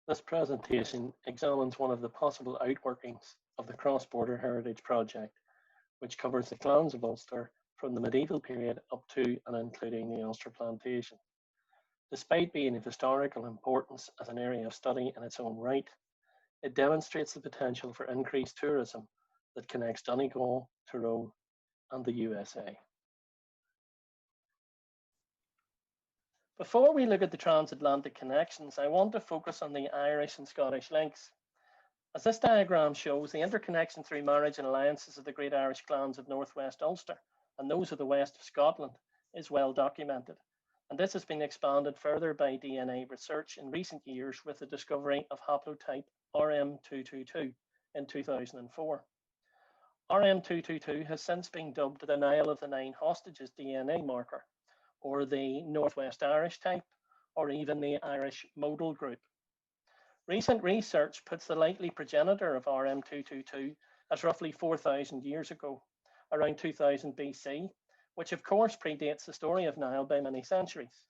This presentation examines one of the possible outworkings of the Cross-Border Heritage Project, which covers the clans of Ulster from the medieval period up to and including the Ulster plantation. Despite being of historical importance as an area of study in its own right, it demonstrates the potential for increased tourism that connects Donegal, Tyrone, and the USA. Before we look at the transatlantic connections, I want to focus on the Irish and Scottish links. As this diagram shows, the interconnection through marriage and alliances of the great Irish clans of northwest Ulster and those of the west of Scotland is well documented, and this has been expanded further by DNA research in recent years with the discovery of haplotype RM222 in 2004. RM222 has since been dubbed the Nile of the Nine Hostages DNA marker, or the Northwest Irish type, or even the Irish modal group. Recent research puts the likely progenitor of RM222 as roughly 4,000 years ago, around 2000 BC, which of course predates the story of Niall by many centuries.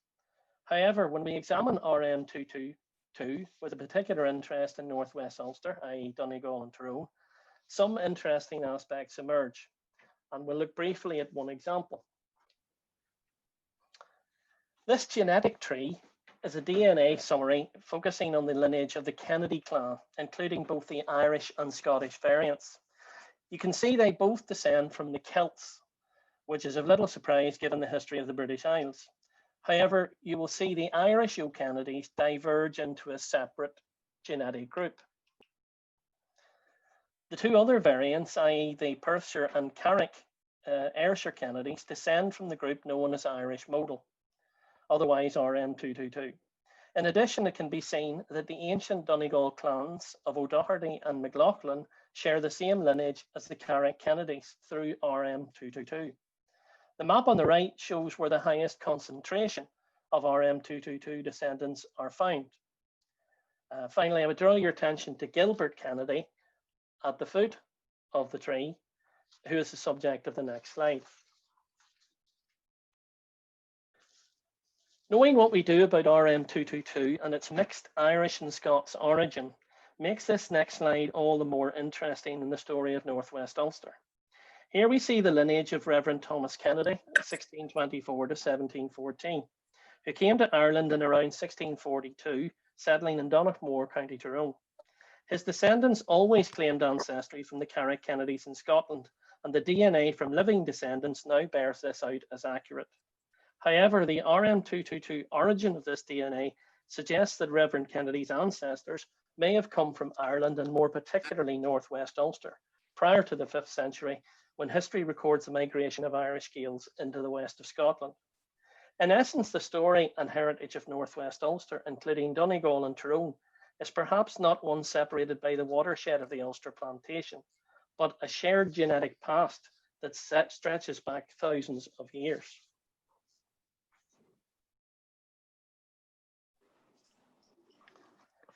However, when we examine RM222 with a particular interest in Northwest Ulster, i.e. Donegal and Tyrone, some interesting aspects emerge, and we'll look briefly at one example. This genetic tree is a DNA summary focusing on the lineage of the Kennedy clan, including both the Irish and Scottish variants. You can see they both descend from the Celts, which is of little surprise given the history of the British Isles. However, you will see the Irish O'Kennedys diverge into a separate genetic group. The two other variants, i.e. the Perthshire and Carrick Ayrshire Kennedys, descend from the group known as Irish modal, otherwise RM222. In addition, it can be seen that the ancient Donegal clans of ODoherty and OLaughlin share the same lineage as the Carrick Kennedys through RM222. The map on the right shows where the highest concentration of RM222 descendants are found. Finally, I would draw your attention to Gilbert Kennedy at the foot of the tree, who is the subject of the next slide. Knowing what we do about RM222 and its mixed Irish and Scots origin makes this next slide all the more interesting in the story of Northwest Ulster. Here we see the lineage of Reverend Thomas Kennedy, 1624 to 1714, who came to Ireland in around 1642, settling in Donaghmore, County Tyrone. His descendants always claimed ancestry from the Carrick Kennedys in Scotland, and the DNA from living descendants now bears this out as accurate. However, the RM222 origin of this DNA suggests that Reverend Kennedy's ancestors may have come from Ireland and more particularly Northwest Ulster, prior to the 5th century, when history records the migration of Irish Gaels into the west of Scotland. In essence, the story and heritage of Northwest Ulster, including Donegal and Tyrone, is perhaps not one separated by the watershed of the Ulster plantation, but a shared genetic past that stretches back thousands of years.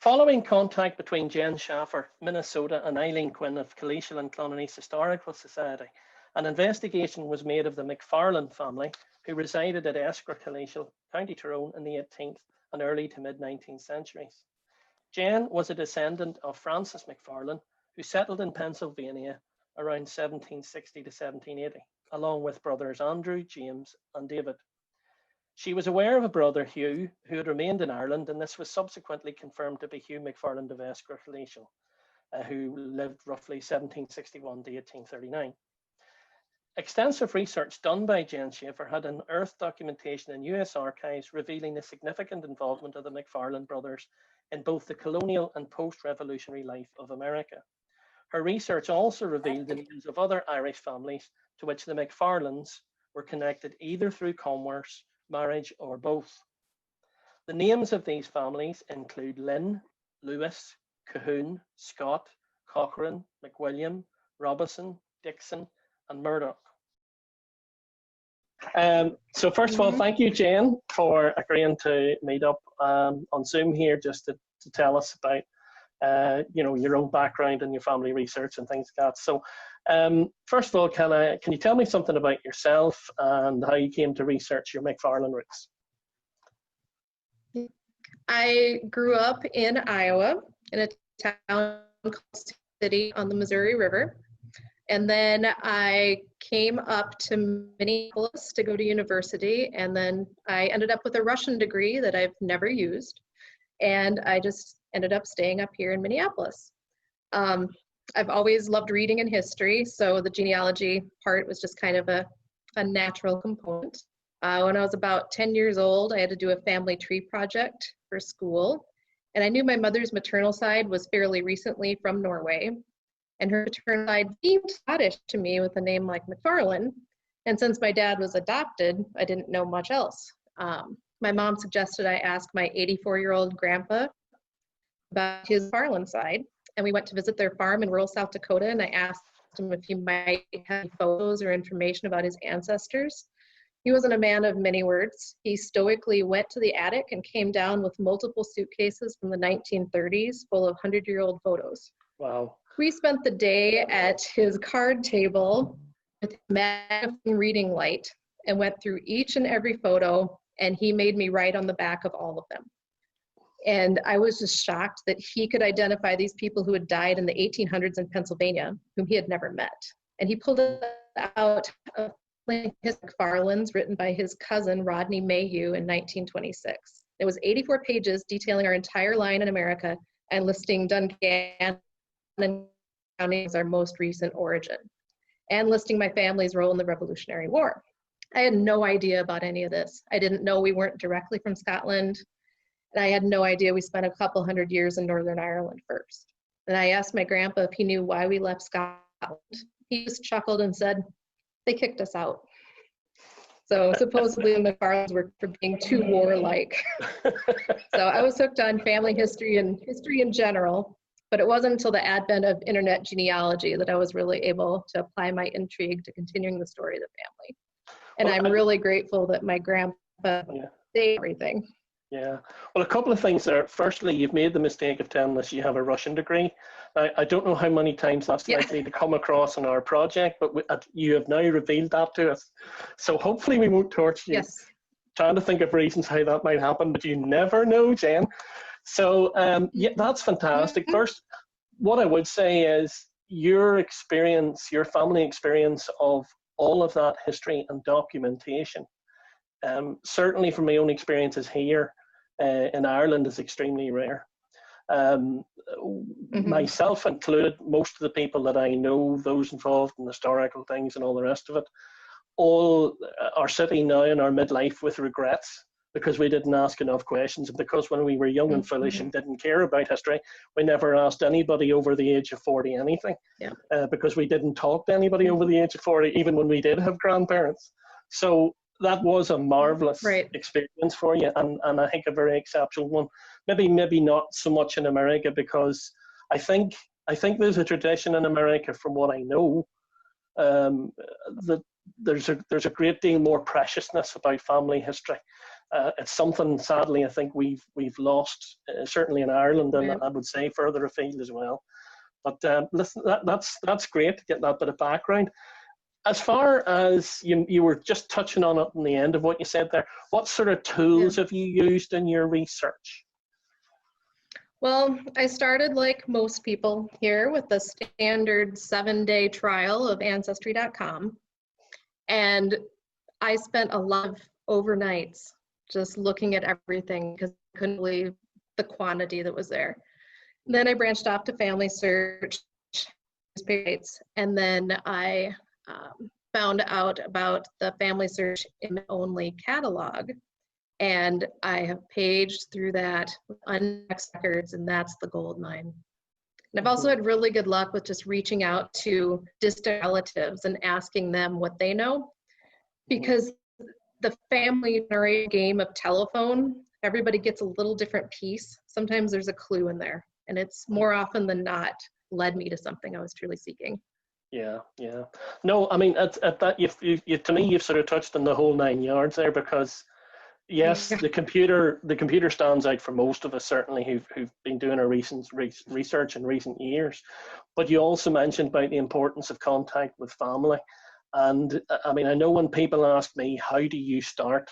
Following contact between Jen Schaffer, Minnesota, and Eileen Quinn of Killeeshil and Clonaneese Historical Society, an investigation was made of the McFarlane family, who resided at Eskra, Killeeshil, County Tyrone in the 18th and early to mid-19th centuries. Jen was a descendant of Francis McFarlane, who settled in Pennsylvania around 1760 to 1780, along with brothers Andrew, James, and David. She was aware of a brother, Hugh, who had remained in Ireland, and this was subsequently confirmed to be Hugh McFarlane of Eskra, Killeeshil, who lived roughly 1761 to 1839. Extensive research done by Jen Schaffer had unearthed documentation in US archives revealing the significant involvement of the McFarlane brothers in both the colonial and post-revolutionary life of America. Her research also revealed the names of other Irish families to which the McFarlanes were connected either through commerce, marriage, or both. The names of these families include Lynn, Lewis, Cahoon, Scott, Cochrane, McWilliam, Robison, Dixon, and Murdoch. So first of all, thank you, Jane, for agreeing to meet up on Zoom here just to tell us about your own background and your family research and things like that. So first of all, can you tell me something about yourself and how you came to research your McFarlane roots? I grew up in Iowa in a town called City on the Missouri River. And then I came up to Minneapolis to go to university. And then I ended up with a Russian degree that I've never used. And I just ended up staying up here in Minneapolis. I've always loved reading and history, so the genealogy part was just kind of a natural component. When I was about 10 years old, I had to do a family tree project for school, and I knew my mother's maternal side was fairly recently from Norway, and her paternal side seemed Scottish to me with a name like McFarlane, and since my dad was adopted, I didn't know much else. My mom suggested I ask my 84-year-old grandpa about his McFarlane side, and we went to visit their farm in rural South Dakota, and I asked him if he might have any photos or information about his ancestors. He wasn't a man of many words. He stoically went to the attic and came down with multiple suitcases from the 1930s full of 100-year-old photos. Wow. We spent the day at his card table with a magnifying reading light and went through each and every photo, and he made me write on the back of all of them. And I was just shocked that he could identify these people who had died in the 1800s in Pennsylvania, whom he had never met. And he pulled out his McFarlanes written by his cousin, Rodney Mayhew, in 1926. It was 84 pages detailing our entire line in America and listing Donegal and Tyrone as our most recent origin, and listing my family's role in the Revolutionary War. I had no idea about any of this. I didn't know we weren't directly from Scotland. And I had no idea we spent a couple hundred years in Northern Ireland first. And I asked my grandpa if he knew why we left Scotland. He just chuckled and said, they kicked us out. So supposedly the McFarlanes were for being too warlike. So I was hooked on family history and history in general, but it wasn't until the advent of internet genealogy that I was really able to apply my intrigue to continuing the story of the family. And I'm really grateful that my grandpa did everything. Yeah, well, a couple of things there. Firstly, you've made the mistake of telling us you have a Russian degree. I don't know how many times that's likely to come across in our project, but you have now revealed that to us. So hopefully we won't torture you. Yes. Trying to think of reasons how that might happen, but you never know, Jen. So yeah, that's fantastic. First, what I would say is your experience, your family experience of all of that history and documentation, certainly from my own experiences here in Ireland, is extremely rare. Myself included, most of the people that I know, those involved in historical things and all the rest of it, all are sitting now in our midlife with regrets because we didn't ask enough questions, and because when we were young and foolish and didn't care about history, we never asked anybody over the age of 40 anything, because we didn't talk to anybody over the age of 40, even when we did have grandparents. So that was a marvelous experience for you, and I think a very exceptional one. Maybe not so much in America, because I think there's a tradition in America, from what I know, that there's a great deal more preciousness about family history. It's something, sadly, I think we've lost, certainly in Ireland, and I would say further afield as well. But listen, that's great to get that bit of background. As far as you were just touching on it in the end of what you said there, what sort of tools have you used in your research? Well, I started, like most people here, with the standard 7-day trial of Ancestry.com. And I spent a lot of overnights just looking at everything because I couldn't believe the quantity that was there. And then I branched off to Family Search, and then I found out about the Family Search image-only catalog. And I have paged through that with unindexed records, and that's the gold mine. And I've also had really good luck with just reaching out to distant relatives and asking them what they know. Because the family game of telephone, everybody gets a little different piece. Sometimes there's a clue in there, and it's more often than not led me to something I was truly seeking. Yeah. No, I mean, at that, to me, you've sort of touched on the whole 9 yards there, because yes, the computer stands out for most of us, certainly, who've been doing our recent research in recent years. But you also mentioned about the importance of contact with family. And I mean, I know when people ask me, how do you start?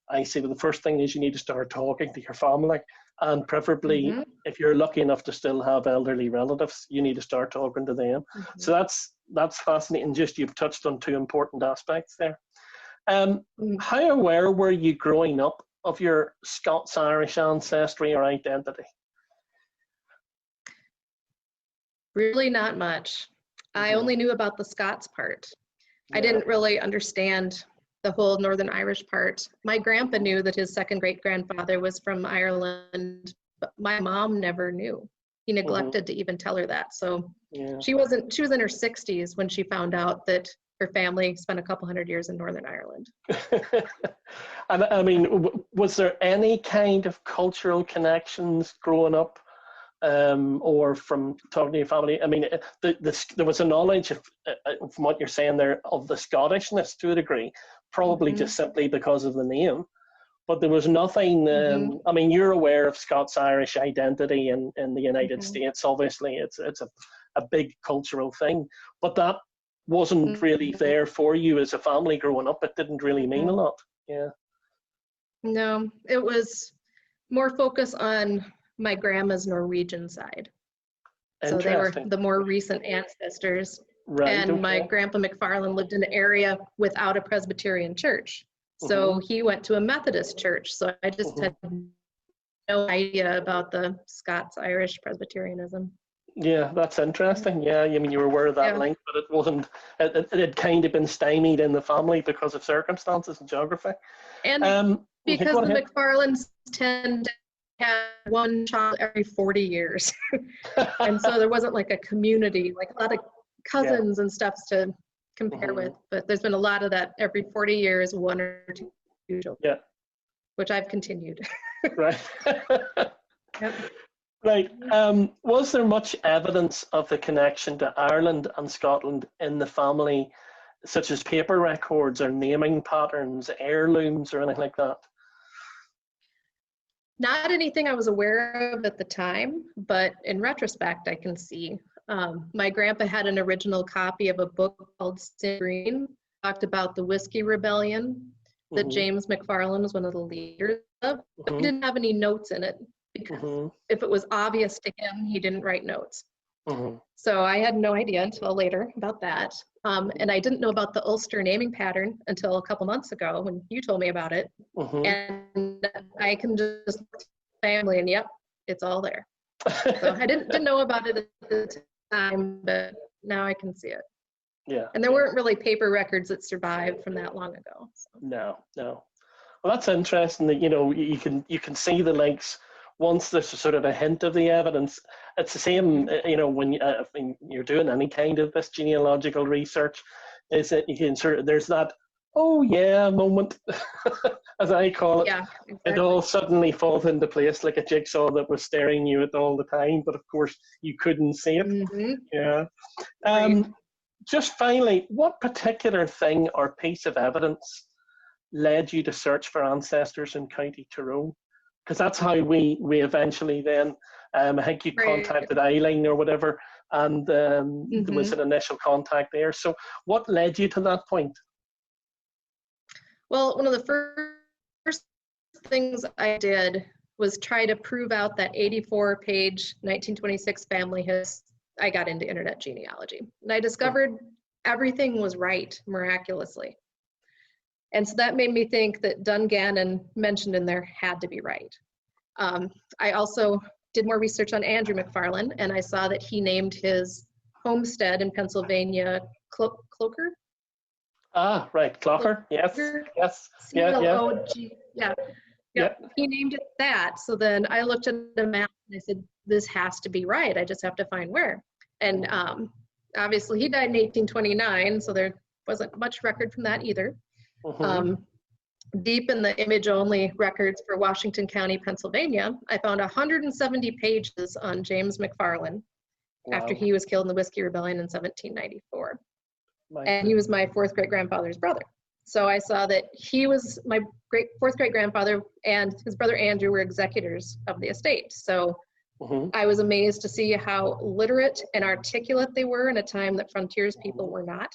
I say, well, the first thing is you need to start talking to your family. And preferably, if you're lucky enough to still have elderly relatives, you need to start talking to them. So that's fascinating. Just you've touched on two important aspects there. How aware were you growing up of your Scots-Irish ancestry or identity? Really not much. I only knew about the Scots part. I didn't really understand the whole Northern Irish part. My grandpa knew that his second great-grandfather was from Ireland, but my mom never knew. He neglected to even tell her that. So she was in her 60s when she found out that her family spent a couple hundred years in Northern Ireland. And I mean, was there any kind of cultural connections growing up, or from talking to your family? I mean, there was a knowledge of, from what you're saying there, of the Scottishness to a degree, probably just simply because of the name. But there was nothing, I mean, you're aware of Scots-Irish identity in the United States, obviously. It's a big cultural thing. But that wasn't really there for you as a family growing up. It didn't really mean a lot. Yeah. No, it was more focus on my grandma's Norwegian side. So they were the more recent ancestors. Right, and my grandpa McFarlane lived in an area without a Presbyterian church. So he went to a Methodist church. So I just had no idea about the Scots-Irish Presbyterianism. Yeah, that's interesting. Yeah, I mean, you were aware of that link, but it wasn't, it had kind of been stymied in the family because of circumstances and geography. And because the McFarlanes tend to have one child every 40 years. And so there wasn't like a community, like a lot of cousins and stuff to compare with, but there's been a lot of that every 40 years, one or two children, which I've continued. Right. Right. Was there much evidence of the connection to Ireland and Scotland in the family, such as paper records or naming patterns, heirlooms, or anything like that? Not anything I was aware of at the time, but in retrospect, I can see. My grandpa had an original copy of a book called Sin Green, talked about the Whiskey Rebellion that James McFarlane was one of the leaders of, but he didn't have any notes in it because if it was obvious to him, he didn't write notes. So I had no idea until later about that. And I didn't know about the Ulster naming pattern until a couple months ago when you told me about it. And I can just look at the family and yep, it's all there. So I didn't know about it at the time, but now I can see it. Yeah. And there weren't really paper records that survived from that long ago. So. No. Well, that's interesting that, you know, you can see the links once there's sort of a hint of the evidence. It's the same, you know, when you're doing any kind of this genealogical research, is that you can sort of, there's that, oh yeah, moment, as I call it. Yeah, exactly. It all suddenly falls into place like a jigsaw that was staring you at all the time, but of course you couldn't see it. Yeah. Just finally, what particular thing or piece of evidence led you to search for ancestors in County Tyrone? Because that's how we eventually then, I think you contacted Eileen or whatever, and there was an initial contact there. So what led you to that point? Well, one of the first things I did was try to prove out that 84-page 1926 family history. I got into internet genealogy, and I discovered everything was right, miraculously. And so that made me think that Dungannon mentioned in there had to be right. I also did more research on Andrew McFarlane, and I saw that he named his homestead in Pennsylvania Cloker. Ah, right, Clocker. Yes. C-L-O-G. Yeah. He named it that. So then I looked at the map and I said, this has to be right. I just have to find where. And obviously he died in 1829, so there wasn't much record from that either. Deep in the image-only records for Washington County, Pennsylvania, I found 170 pages on James McFarlane after he was killed in the Whiskey Rebellion in 1794. And he was my fourth great-grandfather's brother. So I saw that he was my fourth great-grandfather, and his brother Andrew were executors of the estate. So I was amazed to see how literate and articulate they were in a time that frontiers people were not.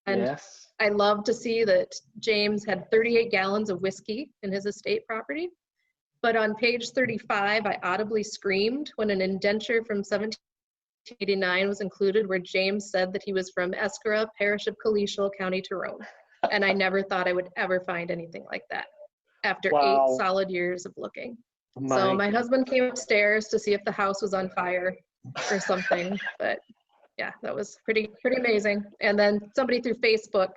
And I love to see that James had 38 gallons of whiskey in his estate property. But on page 35, I audibly screamed when an indenture from 1789 was included where James said that he was from Eskra, parish of Killeeshil, County Tyrone. And I never thought I would ever find anything like that after 8 Wow. solid years of looking. My So my husband came upstairs to see if the house was on fire or something, but yeah, that was pretty amazing. And then somebody through Facebook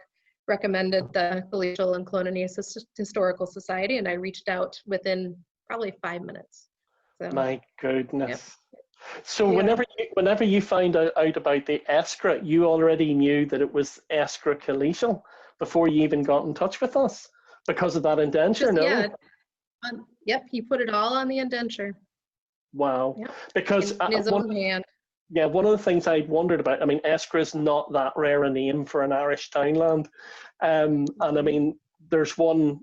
recommended the Killeeshil and Clonaneese Historical Society, and I reached out within probably 5 minutes. So, My goodness. yep. So Yeah. whenever you found out about the Eskra, you already knew that it was Eskra Killeeshil before you even got in touch with us because of that indenture, no? Yeah. Yep, he put it all on the indenture. Wow. Yep. Because In his own hand. yeah, one of the things I wondered about, I mean, Eskra is not that rare a name for an Irish townland. And I mean, there's one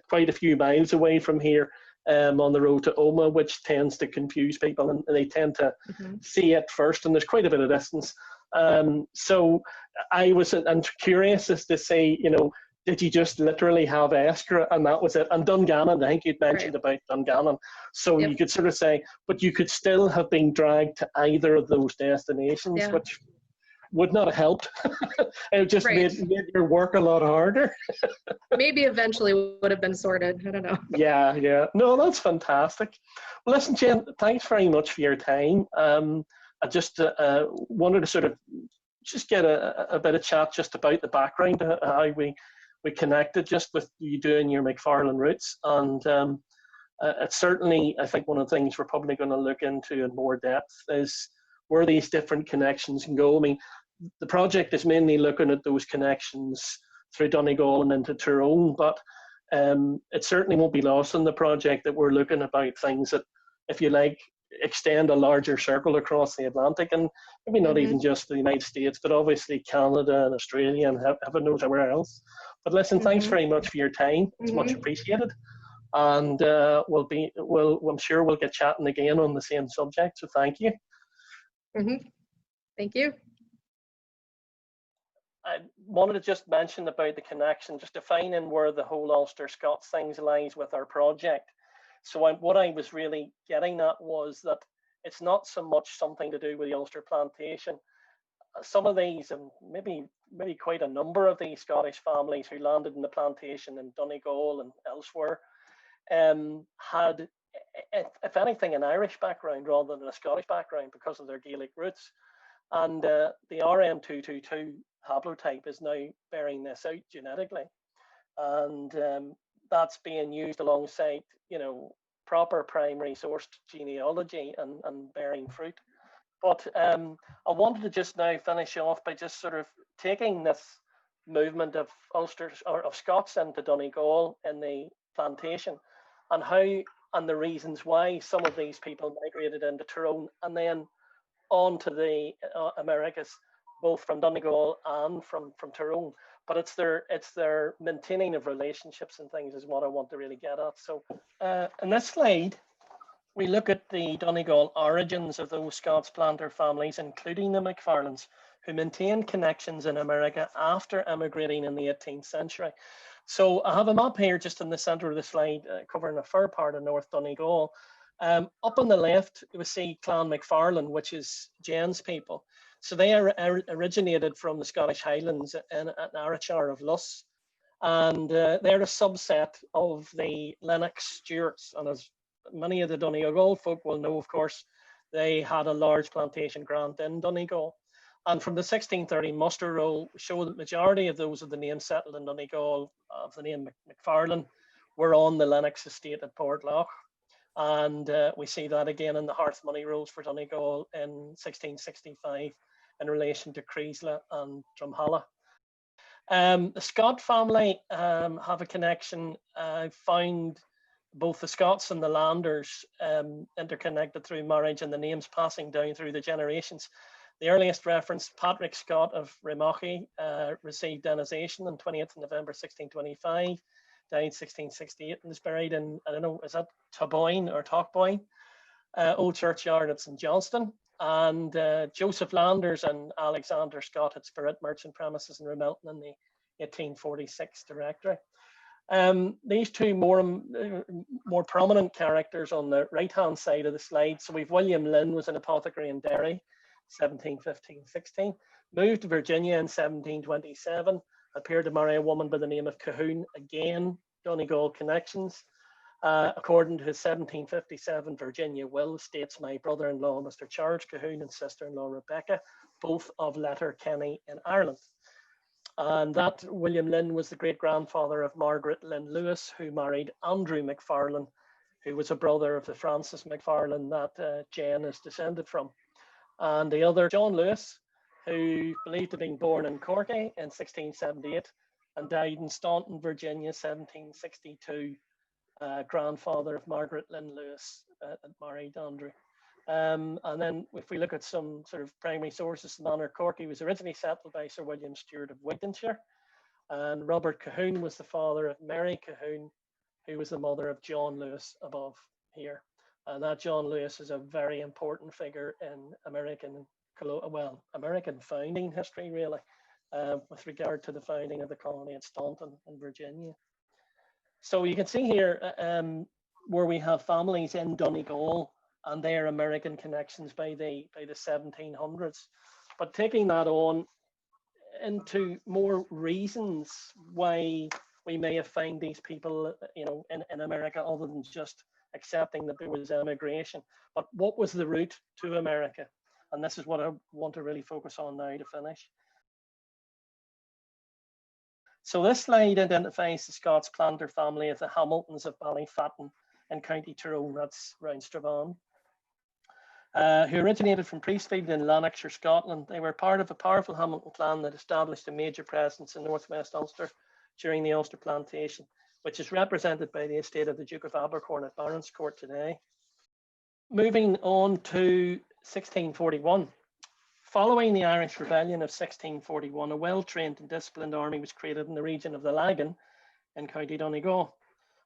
quite a few miles away from here on the road to ONeill, which tends to confuse people and they tend to see it first, and there's quite a bit of distance. So I was curious as to say, you know, did you just literally have Eskra and that was it? And Dungannon, I think you'd mentioned about Dungannon. So you could sort of say, but you could still have been dragged to either of those destinations, which would not have helped. It just made your work a lot harder. Maybe eventually would have been sorted. I don't know. Yeah. No, that's fantastic. Well, listen, Jen, thanks very much for your time. I just wanted to sort of just get a bit of chat just about the background, how we connected just with you doing your McFarlane roots. And it's certainly, I think one of the things we're probably going to look into in more depth is where these different connections can go. I mean, the project is mainly looking at those connections through Donegal and into Tyrone, but it certainly won't be lost in the project that we're looking about things that, if you like, extend a larger circle across the Atlantic, and maybe not even just the United States, but obviously Canada and Australia and heaven knows everywhere else. But listen, thanks very much for your time. It's much appreciated. And I'm sure we'll get chatting again on the same subject. So thank you. Thank you. I wanted to just mention about the connection, just defining where the whole Ulster Scots things lies with our project. So what I was really getting at was that it's not so much something to do with the Ulster plantation. Some of these, and maybe quite a number of these Scottish families who landed in the plantation in Donegal and elsewhere, had, if anything, an Irish background rather than a Scottish background because of their Gaelic roots. And the RM222 haplotype is now bearing this out genetically. And that's being used alongside, you know, proper primary sourced genealogy and bearing fruit. But I wanted to just now finish off by just sort of taking this movement of Ulster or of Scots into Donegal in the plantation, and how and the reasons why some of these people migrated into Tyrone and then on to the Americas, both from Donegal and from Tyrone. But it's their maintaining of relationships and things is what I want to really get at. So in this slide, we look at the Donegal origins of those Scots planter families, including the McFarlanes, who maintained connections in America after emigrating in the 18th century. So I have a map here just in the centre of the slide covering a fair part of North Donegal. Up on the left, we see Clan McFarlane, which is Jen's people. So they originated from the Scottish Highlands in Arachar of Luss. And they're a subset of the Lennox Stewarts. And as many of the Donegal folk will know, of course, they had a large plantation grant in Donegal. And from the 1630 muster roll show that majority of those of the name settled in Donegal of the name McFarlane were on the Lennox estate at Portlough. And we see that again in the hearth money rolls for Donegal in 1665 in relation to Killeeshil and Drumhalla. The Scott family have a connection. I found both the Scots and the Landers interconnected through marriage and the names passing down through the generations. The earliest reference, Patrick Scott of Remochy, received denization on 20th November 1625, died 1668, and is buried in, I don't know, is that Taboyne or Talkboyne? Old churchyard at St. Johnston. And Joseph Landers and Alexander Scott had spirit merchant premises in Ramelton in the 1846 directory. These two more prominent characters on the right-hand side of the slide. So we've William Lynn, was an apothecary in Derry, 1715-16, moved to Virginia in 1727, appeared to marry a woman by the name of Colquhoun, again, Donegal connections. According to his 1757 Virginia will, states my brother-in-law, Mr. Charles Colquhoun, and sister-in-law Rebecca, both of Letterkenny in Ireland. And that William Lynn was the great-grandfather of Margaret Lynn Lewis, who married Andrew McFarlane, who was a brother of the Francis McFarlane that Jane is descended from. And the other, John Lewis, who believed to have been born in Corky in 1678 and died in Staunton, Virginia, 1762, grandfather of Margaret Lynn Lewis that married Andrew. And then if we look at some sort of primary sources, Manor Corky was originally settled by Sir William Stewart of Wigtonshire, and Robert Colquhoun was the father of Mary Colquhoun, who was the mother of John Lewis above here. And that John Lewis is a very important figure in American founding history, really, with regard to the founding of the colony at Staunton in Virginia. So you can see here where we have families in Donegal and their American connections by the 1700s. But taking that on into more reasons why we may have found these people, in America, other than just accepting that there was emigration. But what was the route to America? And this is what I want to really focus on now to finish. So this slide identifies the Scots Planter family of the Hamiltons of Ballyfatton in County Tyrone, that's round Strabane, who originated from Priestfield in Lanarkshire, Scotland. They were part of a powerful Hamilton clan that established a major presence in northwest Ulster during the Ulster Plantation, which is represented by the estate of the Duke of Abercorn at Baronscourt today. Moving on to 1641. Following the Irish Rebellion of 1641, a well-trained and disciplined army was created in the region of the Lagan in County Donegal.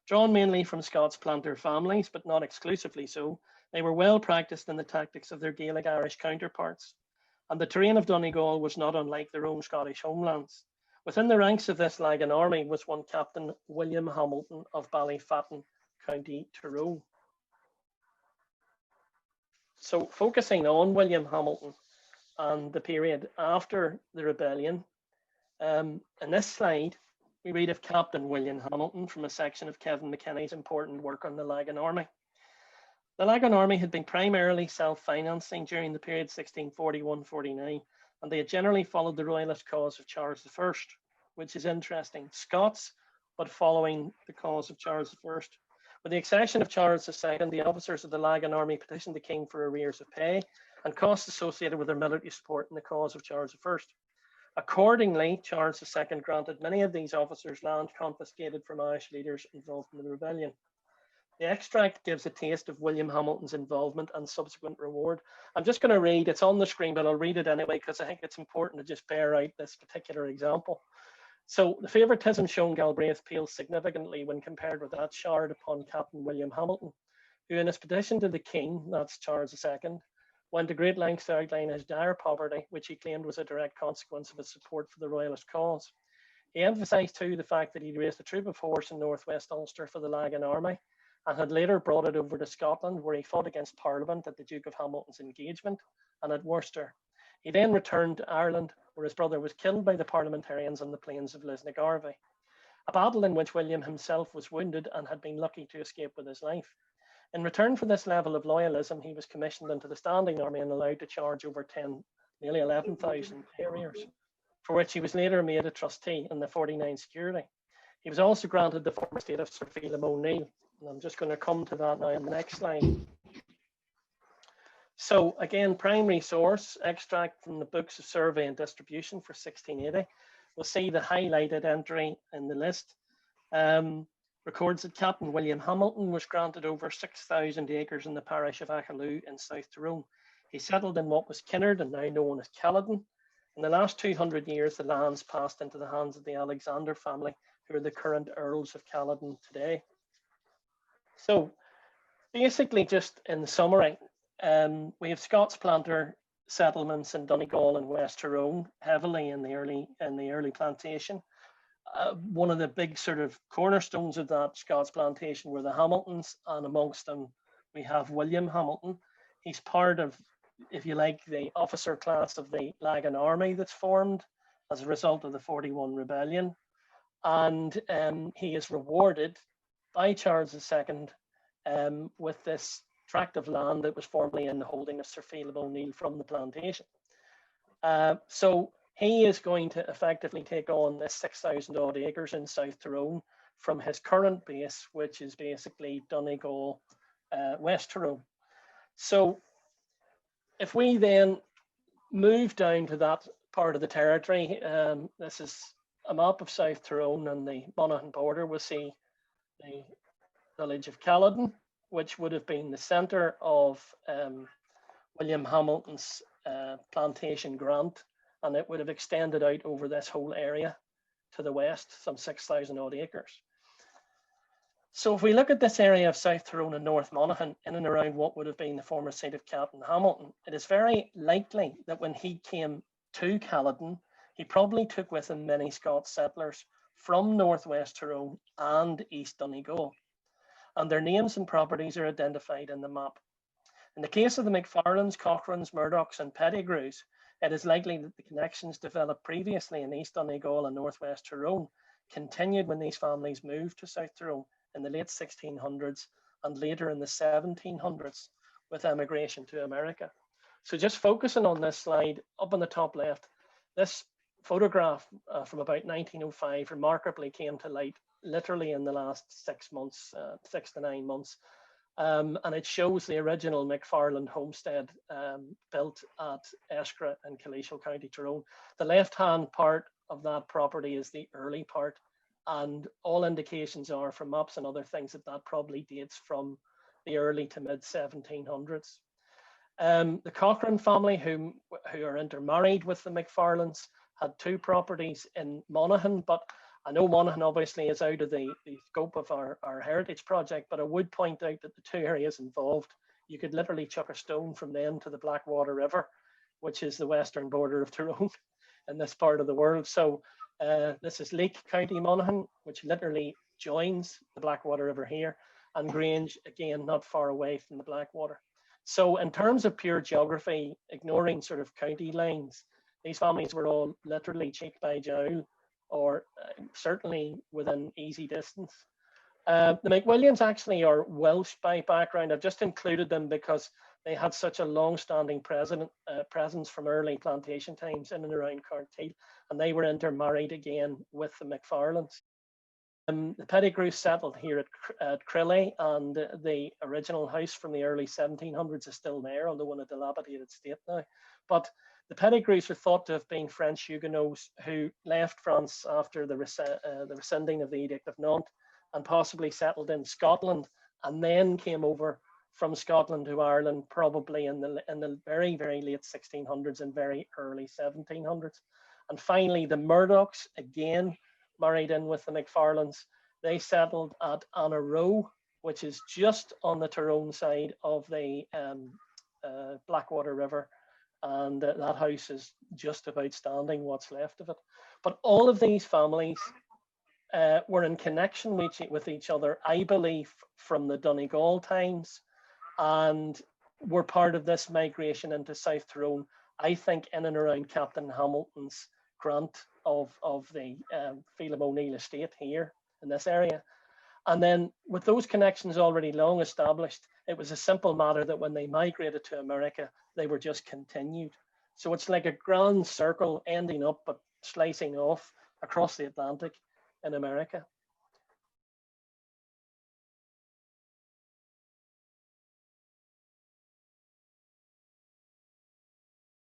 Drawn mainly from Scots planter families, but not exclusively so, they were well practiced in the tactics of their Gaelic Irish counterparts. And the terrain of Donegal was not unlike their own Scottish homelands. Within the ranks of this Lagan army was one Captain William Hamilton of Ballyfatton, County Tyrone. So focusing on William Hamilton and the period after the rebellion, in this slide, we read of Captain William Hamilton from a section of Kevin McKenna's important work on the Lagan Army. The Lagan Army had been primarily self-financing during the period 1641-49, and they had generally followed the royalist cause of Charles I, which is interesting. Scots, but following the cause of Charles I. With the accession of Charles II, the officers of the Lagan Army petitioned the king for arrears of pay and costs associated with their military support in the cause of Charles I. Accordingly, Charles II granted many of these officers land confiscated from Irish leaders involved in the rebellion. The extract gives a taste of William Hamilton's involvement and subsequent reward. I'm just going to read, it's on the screen, but I'll read it anyway because I think it's important to just bear out this particular example. So the favouritism shown Galbraith pales significantly when compared with that showered upon Captain William Hamilton, who in his petition to the king, that's Charles II, went to great lengths to outline his dire poverty, which he claimed was a direct consequence of his support for the royalist cause. He emphasised too the fact that he'd raised a troop of horse in northwest Ulster for the Lagan Army and had later brought it over to Scotland, where he fought against Parliament at the Duke of Hamilton's engagement and at Worcester. He then returned to Ireland, where his brother was killed by the parliamentarians on the plains of Lisnagarvey, a battle in which William himself was wounded and had been lucky to escape with his life. In return for this level of loyalism, he was commissioned into the standing army and allowed to charge over nearly 11,000 harriers, for which he was later made a trustee in the 49 security. He was also granted the former estate of Sir Phelim O'Neill, and I'm just going to come to that now in the next slide. So again, primary source, extract from the Books of Survey and Distribution for 1680. We'll see the highlighted entry in the list. Records that Captain William Hamilton was granted over 6,000 acres in the parish of Achaloo in South Tyrone. He settled in what was Kinnard and now known as Caledon. In the last 200 years, the lands passed into the hands of the Alexander family, who are the current Earls of Caledon today. So basically, just in summary, we have Scots planter settlements in Donegal and West Tyrone, heavily in the early plantation. one of the big sort of cornerstones of that Scots plantation were the Hamiltons, and amongst them we have William Hamilton. He's part of, if you like, the officer class of the Lagan army that's formed as a result of the 41 rebellion. And he is rewarded by Charles II with this tract of land that was formerly in the holding of Sir Philip O'Neill from the plantation. So he is going to effectively take on this 6,000 odd acres in South Tyrone from his current base, which is basically Donegal, West Tyrone. So if we then move down to that part of the territory, this is a map of South Tyrone and the Monaghan border. We'll see the village of Caledon, which would have been the centre of William Hamilton's plantation grant, and it would have extended out over this whole area to the west, some 6,000 odd acres. So if we look at this area of South Tyrone and North Monaghan, in and around what would have been the former seat of Captain Hamilton, it is very likely that when he came to Caledon, he probably took with him many Scots settlers from northwest Tyrone and East Donegal, and their names and properties are identified in the map. In the case of the McFarlanes, Cochrans, Murdochs and Pettigrews, it is likely that the connections developed previously in East Donegal and northwest Tyrone continued when these families moved to South Tyrone in the late 1600s and later in the 1700s with emigration to America. So just focusing on this slide, up on the top left, this photograph from about 1905 remarkably came to light literally in the last 6 months, 6 to 9 months. And it shows the original McFarland homestead built at Eskra in Killeeshil, County Tyrone. The left-hand part of that property is the early part, and all indications are from maps and other things that that probably dates from the early to mid 1700s. The Cochrane family, who are intermarried with the McFarlands, had 2 properties in Monaghan, but I know Monaghan obviously is out of the scope of our heritage project, but I would point out that the 2 areas involved, you could literally chuck a stone from them to the Blackwater River, which is the western border of Tyrone in this part of the world. So this is Leek County Monaghan, which literally joins the Blackwater River here, and Grange, again, not far away from the Blackwater. So in terms of pure geography, ignoring sort of county lines, these families were all literally cheek by jowl, or certainly within easy distance. The McWilliams actually are Welsh by background. I've just included them because they had such a long-standing presence from early plantation times in and around Carteel, and they were intermarried again with the McFarlands. The Pettigrews settled here at Crilley, and the original house from the early 1700s is still there, although in a dilapidated state now. But the Pettigrews are thought to have been French Huguenots who left France after the rescinding of the Edict of Nantes and possibly settled in Scotland, and then came over from Scotland to Ireland, probably in the very, very late 1600s and very early 1700s. And finally, the Murdochs, again, married in with the McFarlands. They settled at Anna Row, which is just on the Tyrone side of the Blackwater River. And that house is just about standing, what's left of it. But all of these families were in connection with each other, I believe, from the Donegal times, and were part of this migration into South Tyrone, I think, in and around Captain Hamilton's grant of the Philip O'Neill estate here in this area. And then with those connections already long established, it was a simple matter that when they migrated to America, they were just continued. So it's like a grand circle ending up but slicing off across the Atlantic in America.